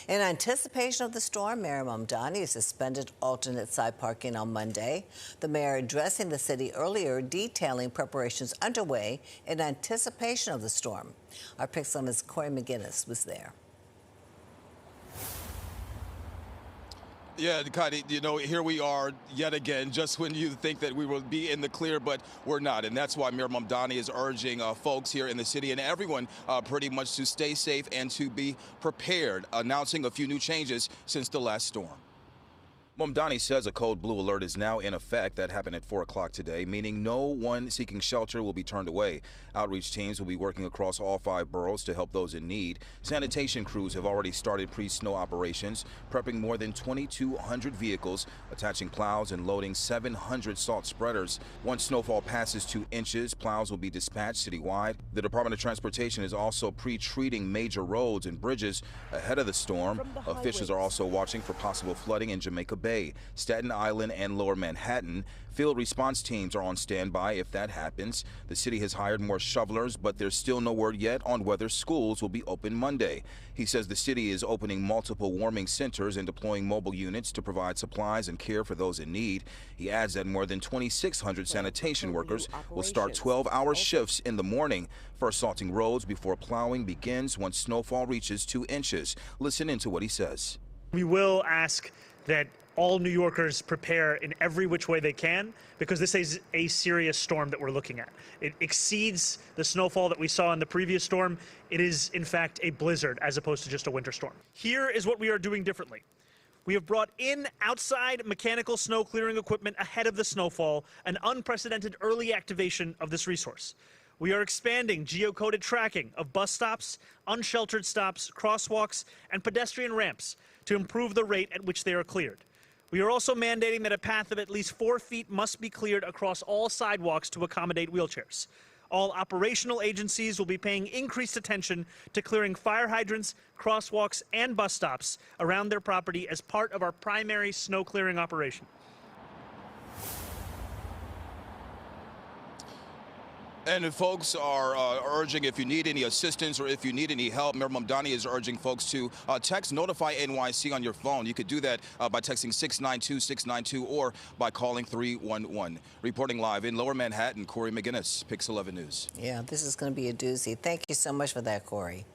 In anticipation of the storm, Mayor Mamdani suspended alternate side parking on Monday. The mayor addressing the city earlier, detailing preparations underway in anticipation of the storm. Our Pix 11's Corey McGinnis was there. Yeah, Connie, here we are yet again, just when you think that we will be in the clear, but we're not. And that's why Mayor Mamdani is urging folks here in the city and everyone pretty much to stay safe and to be prepared, announcing a few new changes since the last storm. Mamdani says a code blue alert is now in effect. That happened at 4 o'clock today, meaning no one seeking shelter will be turned away. Outreach teams will be working across all 5 boroughs to help those in need. Sanitation crews have already started pre-snow operations, prepping more than 2,200 vehicles, attaching plows and loading 700 salt spreaders. Once snowfall passes 2 inches, plows will be dispatched citywide. The Department of Transportation is also pre-treating major roads and bridges ahead of the storm. Officials are also watching for possible flooding in Jamaica Bay, Staten Island, and Lower Manhattan. Field response teams are on standby if that happens. The city has hired more shovelers, but there's still no word yet on whether schools will be open Monday. He says the city is opening multiple warming centers and deploying mobile units to provide supplies and care for those in need. He adds that more than 2,600 sanitation workers will start 12-hour shifts in the morning for salting roads before plowing begins once snowfall reaches 2 inches. Listen into what he says. We will ask that all New Yorkers prepare in every which way they can, because this is a serious storm that we're looking at. It exceeds the snowfall that we saw in the previous storm. It is, in fact, a blizzard as opposed to just a winter storm. Here is what we are doing differently. We have brought in outside mechanical snow clearing equipment ahead of the snowfall, an unprecedented early activation of this resource. We are expanding geocoded tracking of bus stops, unsheltered stops, crosswalks, and pedestrian ramps to improve the rate at which they are cleared. We are also mandating that a path of at least 4 feet must be cleared across all sidewalks to accommodate wheelchairs. All operational agencies will be paying increased attention to clearing fire hydrants, crosswalks, and bus stops around their property as part of our primary snow clearing operation. And folks are urging, if you need any assistance or if you need any help, Mayor Mamdani is urging folks to text Notify NYC on your phone. You could do that by texting 692-692 or by calling 311. Reporting live in Lower Manhattan, Corey McGinnis, Pix 11 News. Yeah, this is going to be a doozy. Thank you so much for that, Corey.